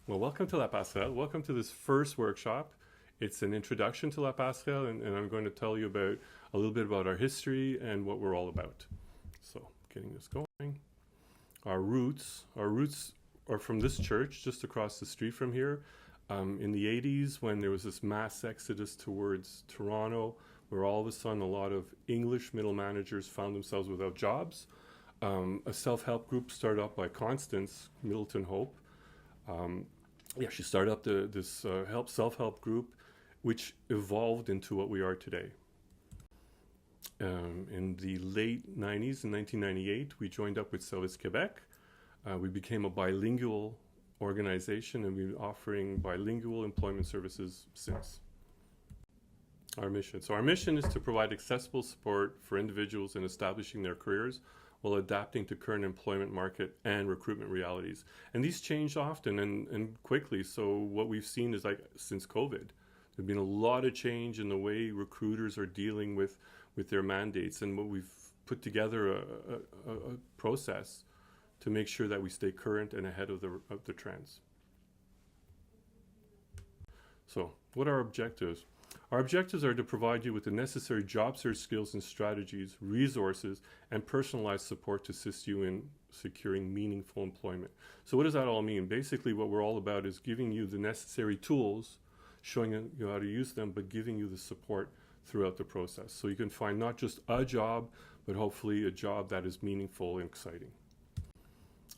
Well, welcome to La Passerelle. Welcome to this first workshop. It's an introduction to La Passerelle, and I'm going to tell you about a little bit about our history and what we're all about. So, getting this going. Our roots are from this church just across the street from here. In the 80s, when there was this mass exodus towards Toronto, where all of a sudden a lot of English middle managers found themselves without jobs, a self-help group started up by Constance Middleton Hope. She started up this self-help group, which evolved into what we are today. In the late 90s, in 1998, we joined up with Service Québec. We became a bilingual organization, and we've been offering bilingual employment services since. Our mission. So our mission is to provide accessible support for individuals in establishing their careers while adapting to current employment market and recruitment realities. And these change often and quickly. So what we've seen is, like, since COVID, there's been a lot of change in the way recruiters are dealing with their mandates. And what we've put together a process to make sure that we stay current and ahead of the trends. So what are our objectives? Our objectives are to provide you with the necessary job search skills and strategies, resources, and personalized support to assist you in securing meaningful employment. So what does that all mean? Basically, what we're all about is giving you the necessary tools, showing you how to use them, but giving you the support throughout the process. So you can find not just a job, but hopefully a job that is meaningful and exciting.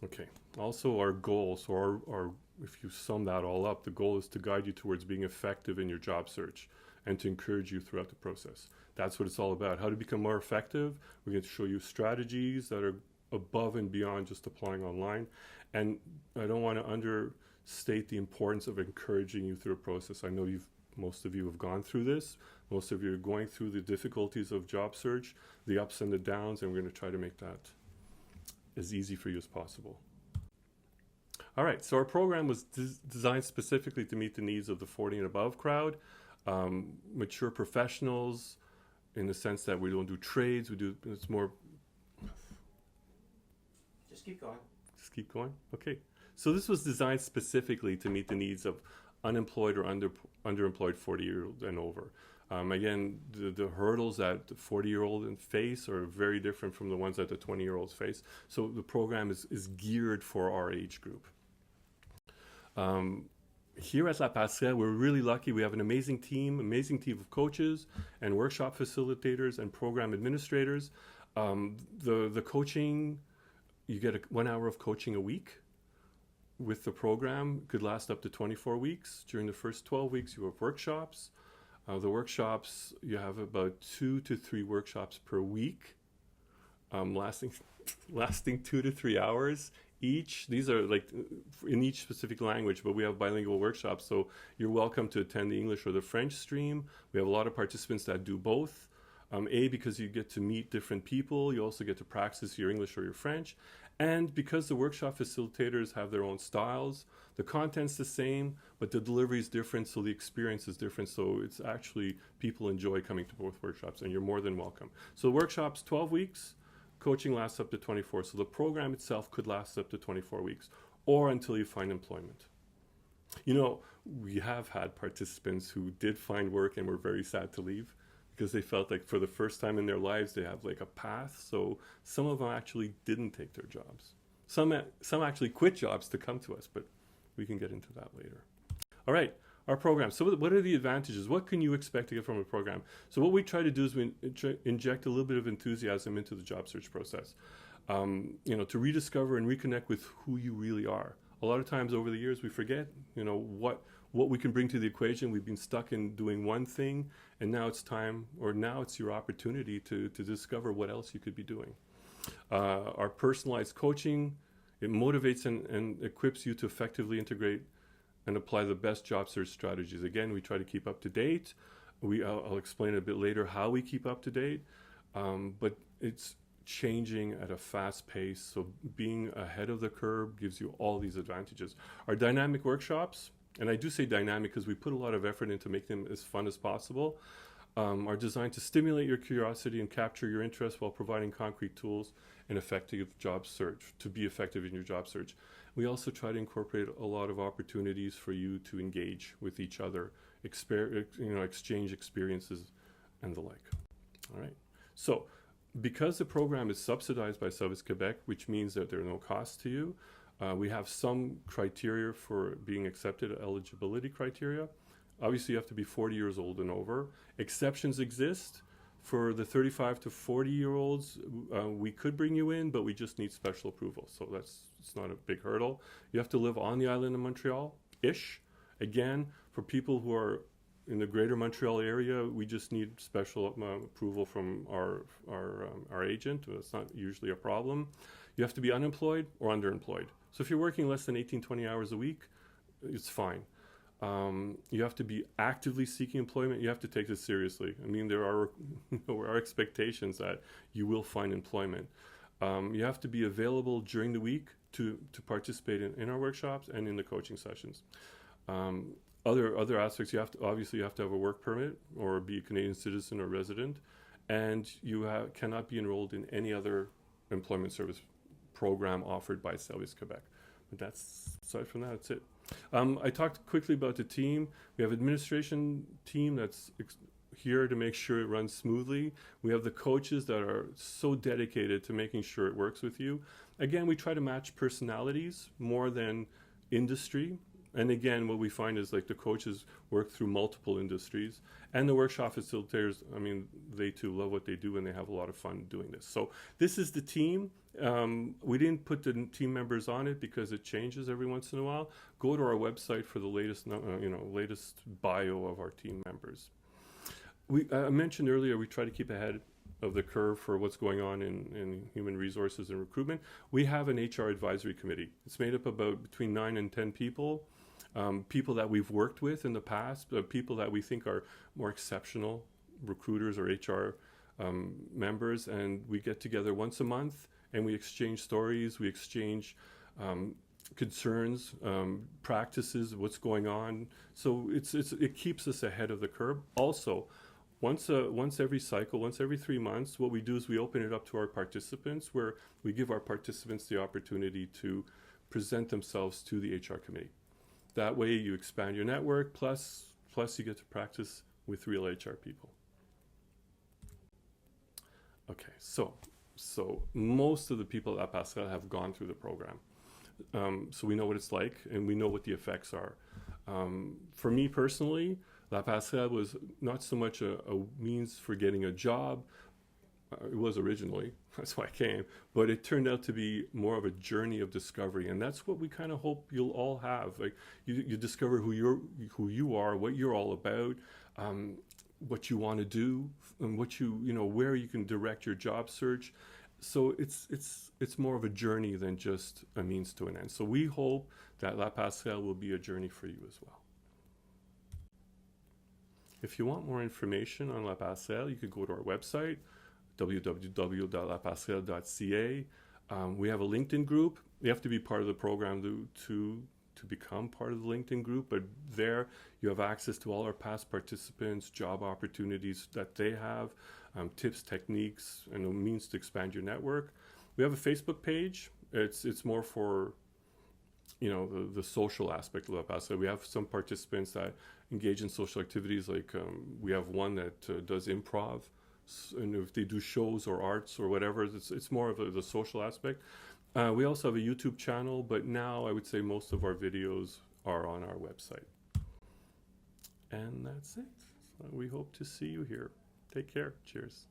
Okay, also our goals, or our if you sum that all up, the goal is to guide you towards being effective in your job search and to encourage you throughout the process. That's what it's all about. How to become more effective. We're going to show you strategies that are above and beyond just applying online. And I don't want to understate the importance of encouraging you through a process. I know most of you have gone through this. Most of you are going through the difficulties of job search, the ups and the downs, and we're going to try to make that as easy for you as possible. All right, so our program was designed specifically to meet the needs of the 40 and above crowd. Mature professionals, in the sense that we don't do trades, it's more... Just keep going. Just keep going? Okay. So this was designed specifically to meet the needs of unemployed or underemployed 40-year-olds and over. Again, the hurdles that the 40-year-old face are very different from the ones that the 20-year-olds face. So the program is geared for our age group. Here at La Passerelle, we're really lucky. We have an amazing team of coaches and workshop facilitators and program administrators. The coaching, you get 1 hour of coaching a week with the program. Could last up to 24 weeks. During the first 12 weeks, you have workshops. The workshops, you have about 2 to 3 workshops per week, lasting 2 to 3 hours each. These are like in each specific language, but we have bilingual workshops, so you're welcome to attend the English or the French stream. We have a lot of participants that do both. Because you get to meet different people, you also get to practice your English or your French. And because the workshop facilitators have their own styles, the content's the same, but the delivery is different, so the experience is different. So it's actually, people enjoy coming to both workshops, and you're more than welcome. So workshops, 12 weeks, coaching lasts up to 24. So the program itself could last up to 24 weeks, or until you find employment. You know, we have had participants who did find work and were very sad to leave, because they felt like for the first time in their lives they have like a path. So some of them actually didn't take their jobs. Some actually quit jobs to come to us, but we can get into that later. All right, our program. So what are the advantages? What can you expect to get from a program? So what we try to do is we inject a little bit of enthusiasm into the job search process, to rediscover and reconnect with who you really are. A lot of times over the years we forget, what we can bring to the equation. We've been stuck in doing one thing, and now it's time, or now it's your opportunity to discover what else you could be doing. Our personalized coaching, it motivates and equips you to effectively integrate and apply the best job search strategies. Again, we try to keep up to date. I'll explain a bit later how we keep up to date, but it's changing at a fast pace, so being ahead of the curve gives you all these advantages. Our dynamic workshops, and I do say dynamic because we put a lot of effort into making them as fun as possible, are designed to stimulate your curiosity and capture your interest while providing concrete tools and effective job search, to be effective in your job search. We also try to incorporate a lot of opportunities for you to engage with each other, exchange experiences and the like. All right. So because the program is subsidized by Service Quebec, which means that there are no costs to you, we have some criteria for being accepted, eligibility criteria. Obviously, you have to be 40 years old and over. Exceptions exist. For the 35 to 40-year-olds, we could bring you in, but we just need special approval. So it's not a big hurdle. You have to live on the island of Montreal-ish. Again, for people who are in the greater Montreal area, we just need special approval from our agent. That's not usually a problem. You have to be unemployed or underemployed. So if you're working less than 18, 20 hours a week, it's fine. You have to be actively seeking employment. You have to take this seriously. I mean, there are expectations that you will find employment. You have to be available during the week to participate in our workshops and in the coaching sessions. Other aspects, you have to have a work permit or be a Canadian citizen or resident, and you cannot be enrolled in any other employment service program offered by Service Quebec. But aside from that, that's it. I talked quickly about the team. We have an administration team that's here to make sure it runs smoothly. We have the coaches that are so dedicated to making sure it works with you. Again, we try to match personalities more than industry. And again, what we find is like the coaches work through multiple industries, and the workshop facilitators, I mean, they too love what they do and they have a lot of fun doing this. So this is the team. We didn't put the team members on it because it changes every once in a while. Go to our website for the latest bio of our team members. I mentioned earlier, we try to keep ahead of the curve for what's going on in human resources and recruitment. We have an HR advisory committee. It's made up about between 9 and 10 people. People that we've worked with in the past, people that we think are more exceptional recruiters or HR members, and we get together once a month and we exchange stories, we exchange concerns, practices, what's going on. So it keeps us ahead of the curve. Also, once every cycle, once every 3 months, what we do is we open it up to our participants, where we give our participants the opportunity to present themselves to the HR committee. That way you expand your network, plus you get to practice with real HR people. Okay, so most of the people at Passerelle have gone through the program. So we know what it's like and we know what the effects are. For me personally, La Passerelle was not so much a means for getting a job. It was originally, that's why I came, but it turned out to be more of a journey of discovery, and that's what we kind of hope you'll all have. Like you discover who you are, what you're all about, what you want to do, and where you can direct your job search. So it's more of a journey than just a means to an end. So we hope that La Passerelle will be a journey for you as well. If you want more information on La Passerelle, you could go to our website, www.lapasserelle.ca. We have a LinkedIn group. You have to be part of the program to become part of the LinkedIn group, but there you have access to all our past participants, job opportunities that they have, tips, techniques, and a means to expand your network. We have a Facebook page. It's more for the social aspect of La Passerelle. We have some participants that engage in social activities, like we have one that does improv, and if they do shows or arts or whatever, it's more of the social aspect. We also have a YouTube channel, but now I would say most of our videos are on our website. And that's it. So we hope to see you here. Take care. Cheers.